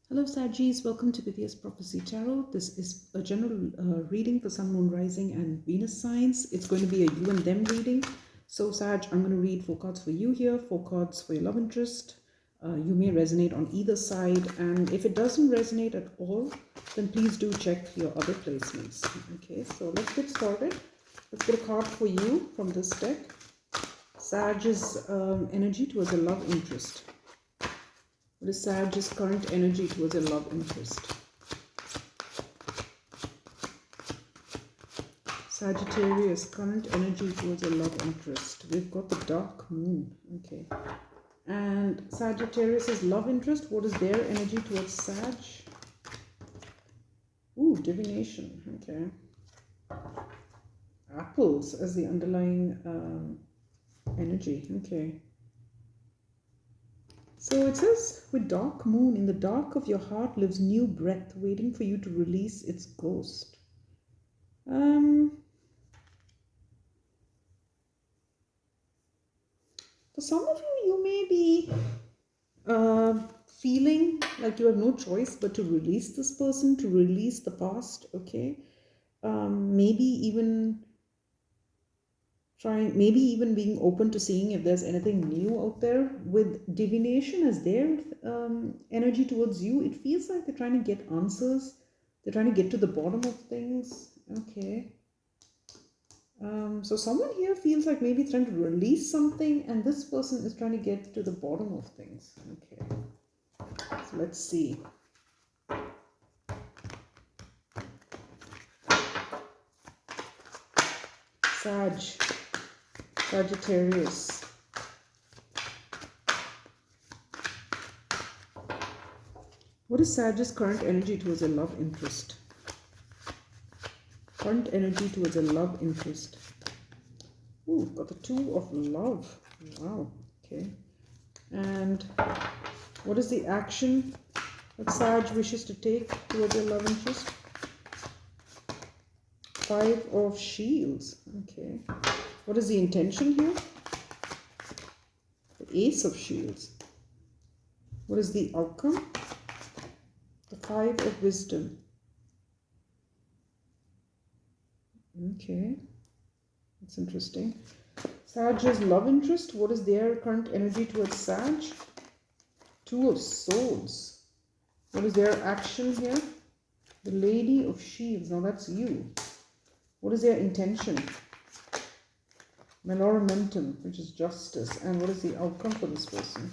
Hello Sagis, welcome to Vidya's Prophecy Tarot. This is a general reading for Sun, Moon, Rising and Venus signs. It's going to be a you and them reading. So Sag, I'm going to read 4 cards for you here, 4 cards for your love interest. You may resonate on either side, and if it doesn't resonate at all, then please do check your other placements. Okay, so let's get started. Let's get a card for you from this deck. Sag's energy towards a love interest. What is Sag's current energy towards a love interest? Sagittarius, current energy towards a love interest. We've got the dark moon. Okay. And Sagittarius's love interest, what is their energy towards Sag? Ooh, divination. Okay. Apples as the underlying energy. Okay. So it says, with dark moon, in the dark of your heart lives new breath, waiting for you to release its ghost. For some of you, you may be feeling like you have no choice but to release this person, to release the past, okay? Maybe even being open to seeing if there's anything new out there. With divination as their energy towards you, it feels like they're trying to get answers. They're trying to get to the bottom of things. Okay. So someone here feels like maybe trying to release something, and this person is trying to get to the bottom of things. Okay. So let's see. Sagittarius. What is Sag's current energy towards a love interest? Current energy towards a love interest. Ooh, got the 2 of love. Wow. Okay. And what is the action that Sag wishes to take towards a love interest? 5 of shields. Okay. What is the intention here? The Ace of shields. What is the outcome? The 5 of wisdom. Okay. That's interesting. Sag's love interest. What is their current energy towards Sag? 2 of swords. What is their action here? The Lady of shields. Now that's you. What is their intention? Meloramentum, which is justice. And what is the outcome for this person?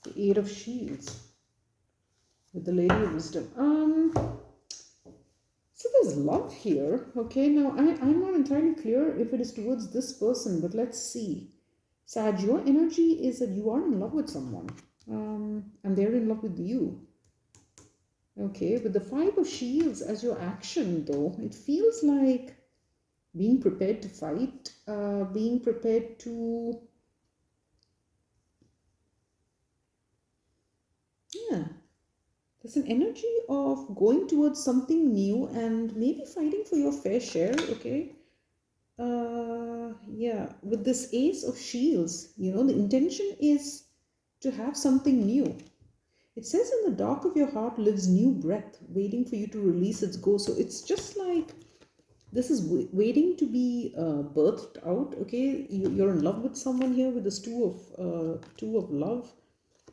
The 8 of shields with the Lady of wisdom. So there's love here. Okay, now I'm not entirely clear if it is towards this person, but let's see. Sag, your energy is that you are in love with someone, and they're in love with you. Okay, with the 5 of shields as your action, though, it feels like being prepared to fight, being prepared to, yeah, there's an energy of going towards something new and maybe fighting for your fair share, okay? Yeah, with this Ace of shields, you know, the intention is to have something new. It says in the dark of your heart lives new breath, waiting for you to release its ghost. So it's just like this is waiting to be birthed out, okay? You're in love with someone here with this 2 of love.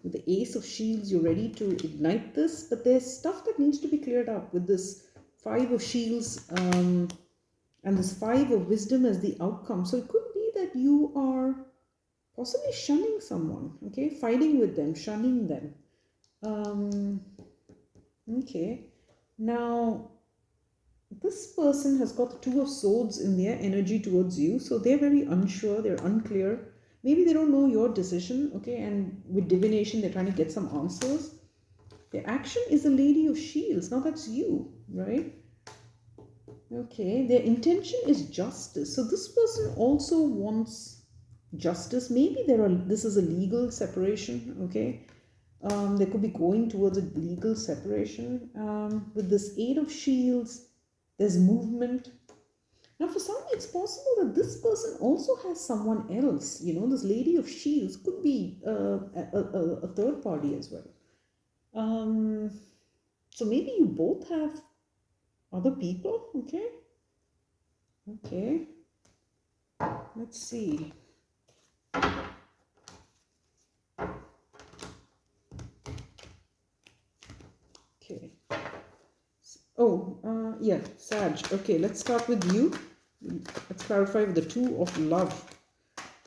With the Ace of shields, you're ready to ignite this, but there's stuff that needs to be cleared up with this 5 of shields and this 5 of wisdom as the outcome. So it could be that you are possibly shunning someone, okay? Fighting with them, shunning them. Okay. Now, this person has got the 2 of swords in their energy towards you. So they're very unsure, they're unclear. Maybe they don't know your decision, okay? And with divination, they're trying to get some answers. Their action is the Lady of shields. Now that's you, right? Okay, their intention is justice. So this person also wants justice. Maybe this is a legal separation, okay? They could be going towards a legal separation. With this 8 of shields, there's movement. Now, for some, it's possible that this person also has someone else. This Lady of Shields could be a third party as well. Um, so maybe you both have other people. Okay. Okay. Let's see. Okay. Oh, yeah, Sag. Okay, let's start with you. Let's clarify with the Two of Love.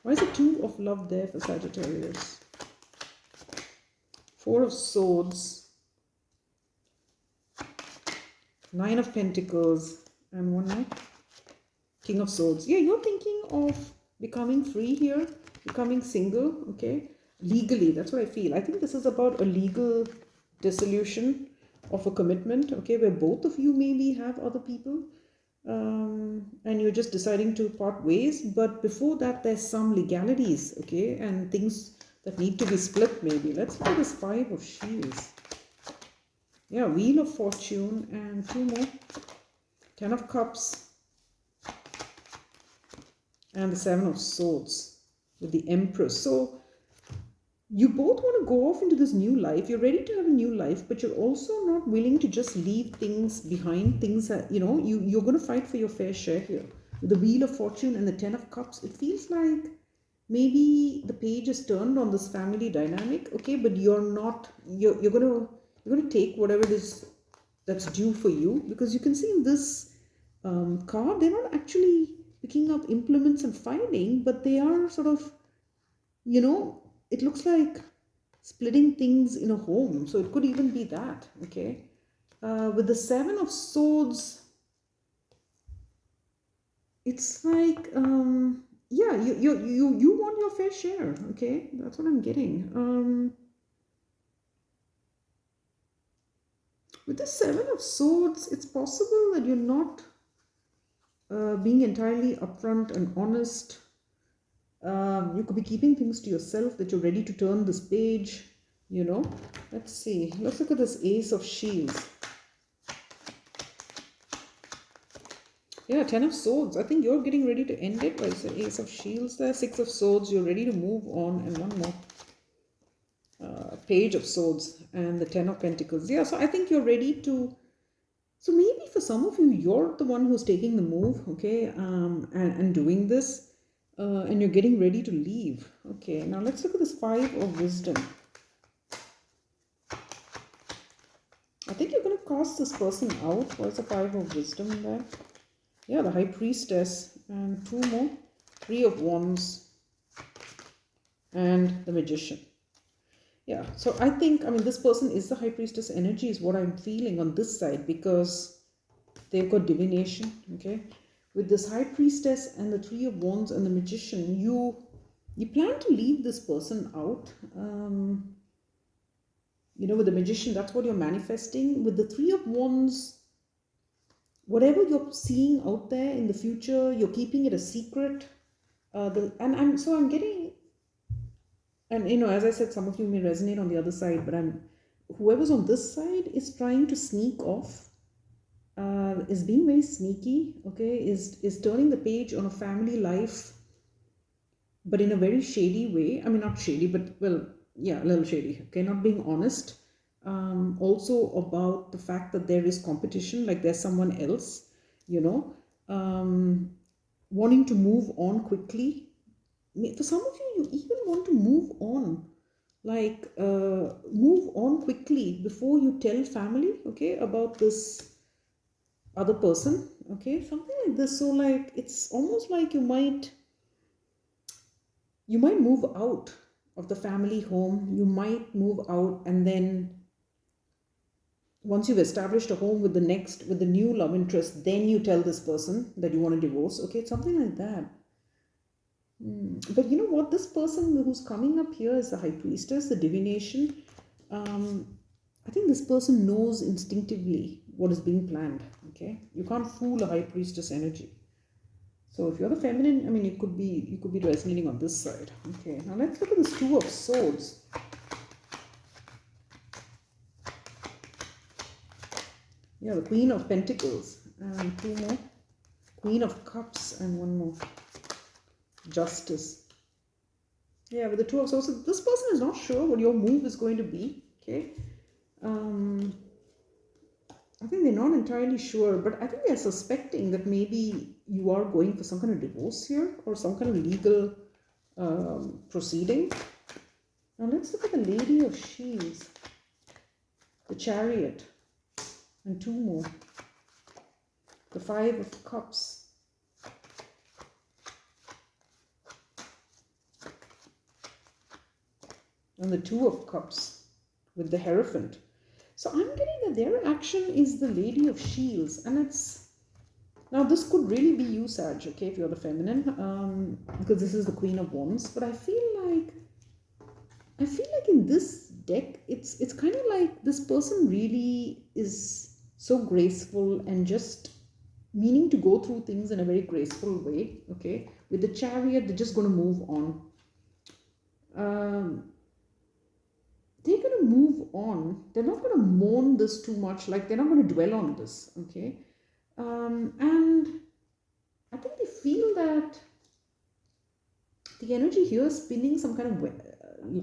Why is the Two of Love there for Sagittarius? Four of Swords, Nine of Pentacles, and one more. King of Swords. Yeah, you're thinking of becoming free here, becoming single, okay? Legally, that's what I feel. I think this is about a legal dissolution of a commitment, okay, where both of you maybe have other people, and you're just deciding to part ways. But before that, there's some legalities, okay, and things that need to be split maybe. Let's look at this Five of Shields. Yeah, Wheel of Fortune, and two more. Ten of Cups, and the Seven of Swords with the Empress. So you both want to go off into this new life. You're ready to have a new life, but you're also not willing to just leave things behind. Things that, you're going to fight for your fair share here. With the Wheel of Fortune and the Ten of Cups, it feels like maybe the page is turned on this family dynamic, okay, but you're not, you're going to take whatever it is that's due for you, because you can see in this card, they're not actually picking up implements and fighting, but they are sort of, it looks like splitting things in a home. So it could even be that, okay. With the Seven of Swords, it's like, yeah, you want your fair share, okay. That's what I'm getting. With the Seven of Swords, it's possible that you're not being entirely upfront and honest. You could be keeping things to yourself, that you're ready to turn this page, Let's see. Let's look at this Ace of Shields. Yeah, Ten of Swords. I think you're getting ready to end it. Well, it's the Ace of Shields there. Six of Swords. You're ready to move on. And one more. Page of Swords. And the Ten of Pentacles. Yeah, so I think you're ready to... So maybe for some of you, you're the one who's taking the move, okay, and doing this. And you're getting ready to leave. Okay, now let's look at this Five of Wisdom. I think you're going to cast this person out. What's the Five of Wisdom there? Yeah, the High Priestess, and two more. Three of Wands, and the Magician. Yeah, so I think, this person is the High Priestess energy is what I'm feeling on this side, because they've got divination, okay? With this High Priestess and the Three of Wands and the Magician, you plan to leave this person out. With the Magician, that's what you're manifesting. With the Three of Wands, whatever you're seeing out there in the future, you're keeping it a secret. I'm getting, and as I said, some of you may resonate on the other side, but whoever's on this side is trying to sneak off, is being very sneaky, okay, is turning the page on a family life, but in a very shady way. Not shady, but, well, yeah, a little shady, okay, not being honest. Also about the fact that there is competition, like there's someone else, wanting to move on quickly. For some of you, you even want to move on, like move on quickly before you tell family, okay, about this other person, okay, something like this. So like, it's almost like you might move out of the family home. You might move out, and then once you've established a home with the new love interest, then you tell this person that you want to divorce, okay, it's something like that. But you know what, this person who's coming up here is the High Priestess, the divination. I think this person knows instinctively what is being planned, okay. You can't fool a High Priestess energy. So if you're the feminine, you could be resonating on this side. Okay, now let's look at this Two of Swords. Yeah, the Queen of Pentacles, and two more. Queen of Cups, and one more. Justice. Yeah, with the Two of Swords. So this person is not sure what your move is going to be. Okay. I think they're not entirely sure, but I think they're suspecting that maybe you are going for some kind of divorce here or some kind of legal proceeding. Now let's look at the Lady of Shields, the Chariot, and two more. The Five of Cups. And the Two of Cups with the Hierophant. So I'm getting that their action is the Lady of Shields, and it's, now this could really be you, Sag, okay, if you're the feminine, because this is the Queen of Wands. But I feel like in this deck, it's kind of like this person really is so graceful and just meaning to go through things in a very graceful way. Okay, with the Chariot, they're just going to move on. They're going to move on. They're not going to mourn this too much. Like, they're not going to dwell on this. Okay. And I think they feel that the energy here is spinning some kind of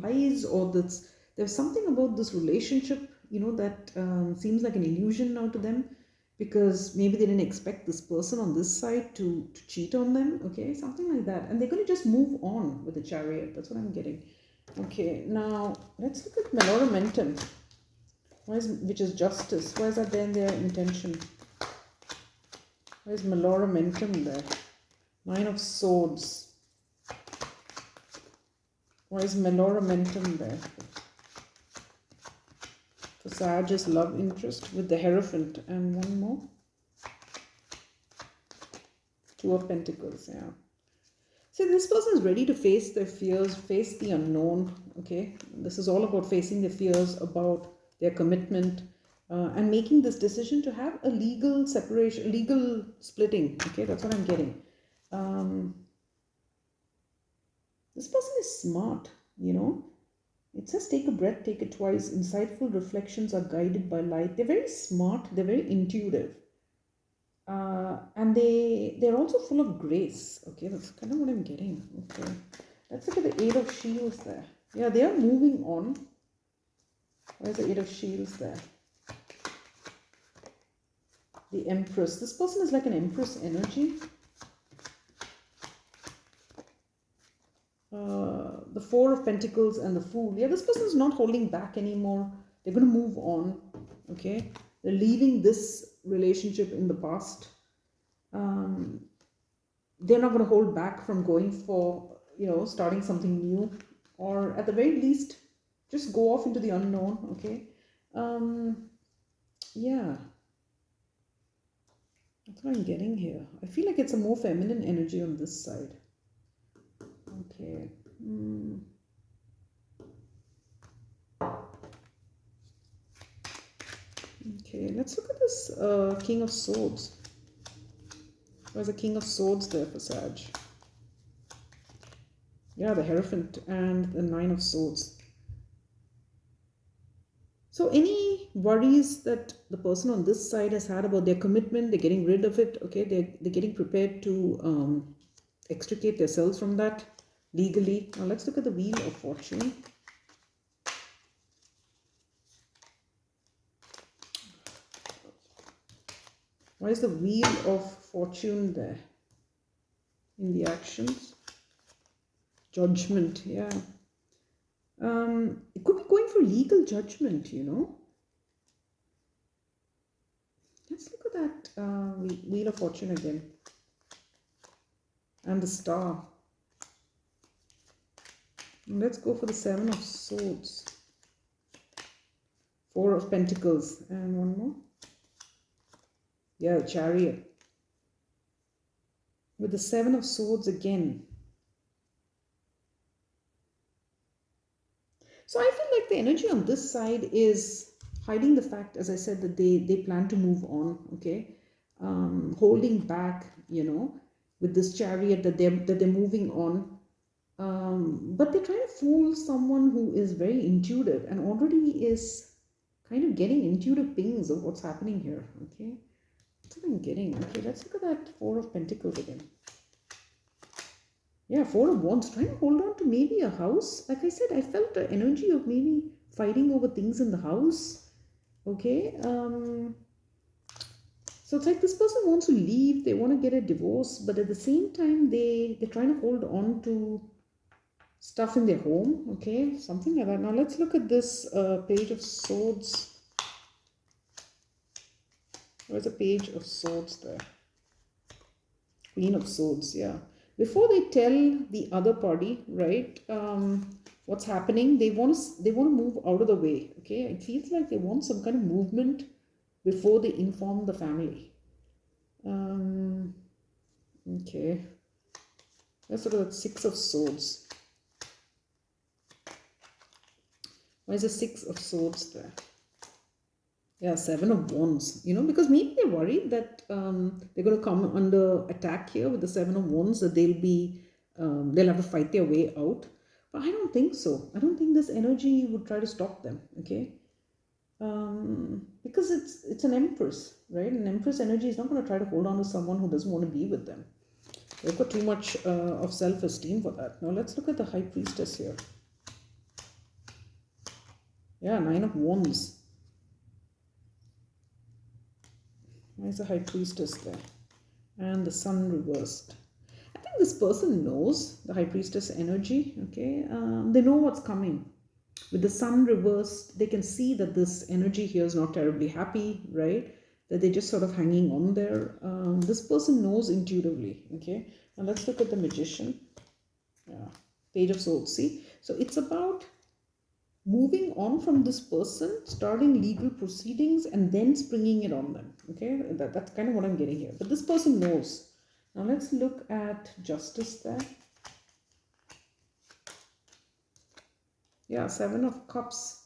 lies, or there's something about this relationship, that seems like an illusion now to them, because maybe they didn't expect this person on this side to cheat on them. Okay, something like that. And they're going to just move on with the Chariot. That's what I'm getting. Okay, now let's look at Meloramentum, which is Justice. Why is that there in their intention? Why is Meloramentum there? Nine of Swords. Why is Meloramentum there? For Sag's love interest with the Hierophant, and one more. Two of Pentacles, yeah. See, this person is ready to face their fears, face the unknown, okay? This is all about facing their fears, about their commitment, and making this decision to have a legal separation, legal splitting, okay? That's what I'm getting. This person is smart, It says take a breath, take it twice. Insightful reflections are guided by light. They're very smart, they're very intuitive. And they're also full of grace. Okay, that's kind of what I'm getting. Okay, let's look at the Eight of Shields there. Yeah, they are moving on. Where's the Eight of Shields there? The Empress. This person is like an Empress energy. The Four of Pentacles and the Fool. Yeah, this person is not holding back anymore. They're going to move on. Okay, they're leaving this relationship in the past. They're not going to hold back from going for, starting something new, or at the very least, just go off into the unknown. Okay. Yeah. That's what I'm getting here. I feel like it's a more feminine energy on this side. Okay. Okay, let's look at this King of Swords. There's a King of Swords there for Sag. Yeah, the Hierophant and the Nine of Swords. So any worries that the person on this side has had about their commitment, they're getting rid of it. Okay, they're getting prepared to extricate themselves from that legally. Now let's look at the Wheel of Fortune. Why is the Wheel of Fortune there in the actions? Judgment, yeah. It could be going for legal judgment, Let's look at that Wheel of Fortune again. And the Star. And let's go for the Seven of Swords. Four of Pentacles. And one more. Yeah, the Chariot. With the Seven of Swords again. So I feel like the energy on this side is hiding the fact, as I said, that they plan to move on, okay? Holding back, with this Chariot that they're moving on. But they're trying to fool someone who is very intuitive and already is kind of getting intuitive pings of what's happening here, okay? That's what I'm getting. Okay, let's look at that Four of Pentacles again. Yeah, Four of Wands, trying to hold on to maybe a house. Like I said, I felt the energy of maybe fighting over things in the house. Okay, so it's like this person wants to leave, they want to get a divorce, but at the same time, they're trying to hold on to stuff in their home. Okay, something like that. Now let's look at this Page of Swords. Where's a Page of Swords there? Queen of Swords, yeah. Before they tell the other party, right, what's happening, they want to move out of the way. Okay, it feels like they want some kind of movement before they inform the family. Okay, let's look at that Six of Swords. Why is the Six of Swords there? Yeah, Seven of Wands, you know, because maybe they're worried that they're going to come under attack here with the Seven of Wands, that they'll have to fight their way out. But I don't think so. I don't think this energy would try to stop them, okay? Because it's an Empress, right? An Empress energy is not going to try to hold on to someone who doesn't want to be with them. They've got too much of self-esteem for that. Now let's look at the High Priestess here. Yeah, Nine of Wands. Where's the High Priestess there? And the Sun reversed. I think this person knows the High Priestess energy, okay? They know what's coming. With the Sun reversed, they can see that this energy here is not terribly happy, right? That they're just sort of hanging on there. This person knows intuitively, okay? Now let's look at the Magician. Yeah, Page of Swords, see? So it's about moving on from this person, starting legal proceedings, and then springing it on them. Okay, that's kind of what I'm getting here. But this person knows. Now let's look at Justice there. Yeah, Seven of Cups.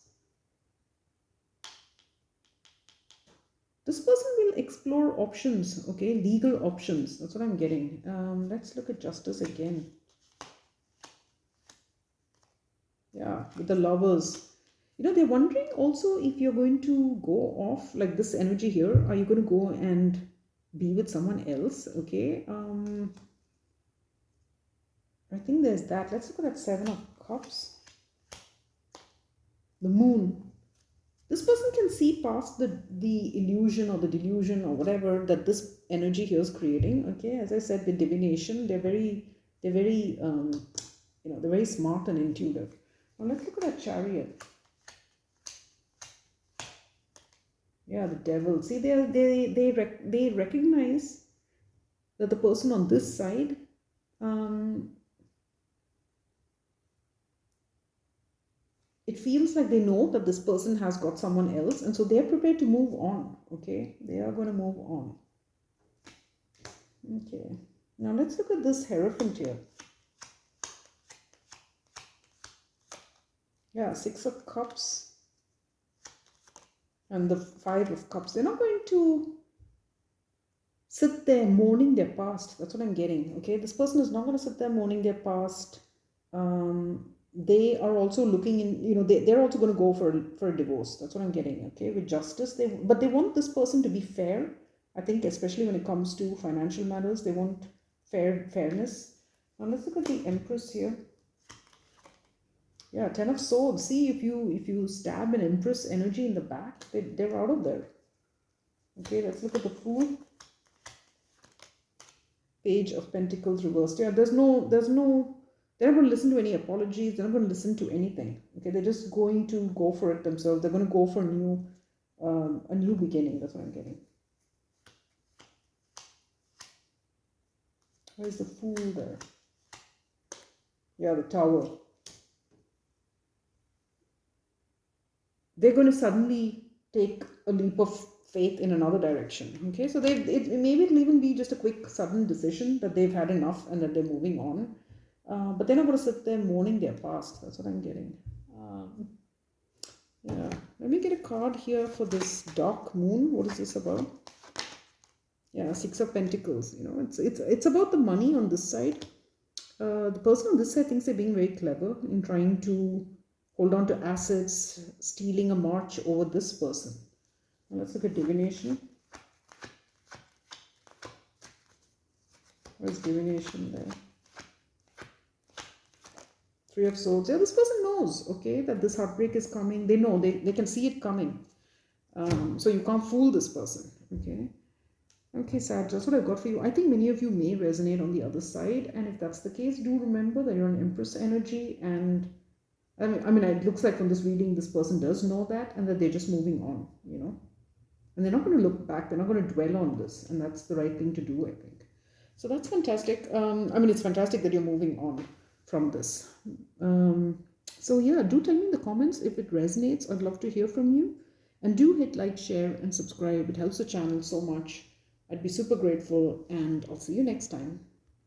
This person will explore options, okay, legal options. That's what I'm getting. Let's look at Justice again. Yeah, with the Lovers. You know, they're wondering also if you're going to go off, like this energy here, are you going to go and be with someone else? Okay. I think there's that. Let's look at that Seven of Cups. The Moon. This person can see past the illusion or the delusion or whatever that this energy here is creating. Okay, as I said, the divination, they're very you know, they're very smart and intuitive. Now let's look at that Chariot. Yeah, the Devil. See, they recognize that the person on this side, it feels like they know that this person has got someone else, and so they're prepared to move on. Okay, they are going to move on. Okay, now let's look at this Hierophant here. Yeah, Six of Cups and the Five of Cups. They're not going to sit there mourning their past. That's what I'm getting. Okay, this person is not going to sit there mourning their past. They are also looking in, you know, they're also going to go for a divorce. That's what I'm getting. Okay, with Justice, but they want this person to be fair. I think especially when it comes to financial matters, they want fairness. Now let's look at the Empress here. Yeah, Ten of Swords. See, if you stab an Empress energy in the back, they're out of there. Okay, let's look at the Fool. Page of Pentacles reversed. Yeah, they're not going to listen to any apologies. They're not going to listen to anything. Okay, they're just going to go for it themselves. They're going to go for a new beginning. That's what I'm getting. Where's the Fool there? Yeah, the Tower. They're going to suddenly take a leap of faith in another direction. Okay, so maybe it'll even be just a quick, sudden decision that they've had enough and that they're moving on. But they're not going to sit there mourning their past. That's what I'm getting. Yeah, let me get a card here for this Dark Moon. What is this about? Yeah, Six of Pentacles. You know, it's about the money on this side. The person on this side thinks they're being very clever in trying to hold on to assets, stealing a march over this person. Now let's look at Divination. Where's divination there? Three of Swords. Yeah, this person knows, okay, that this heartbreak is coming. They know, they can see it coming. So you can't fool this person, okay? Okay, Sag, that's what I've got for you. I think many of you may resonate on the other side. And if that's the case, do remember that you're an Empress energy. And I mean, it looks like from this reading, this person does know that and that they're just moving on, you know. And they're not going to look back. They're not going to dwell on this. And that's the right thing to do, I think. So that's fantastic. I mean, it's fantastic that you're moving on from this. So yeah, do tell me in the comments if it resonates. I'd love to hear from you. And do hit like, share, and subscribe. It helps the channel so much. I'd be super grateful, and I'll see you next time.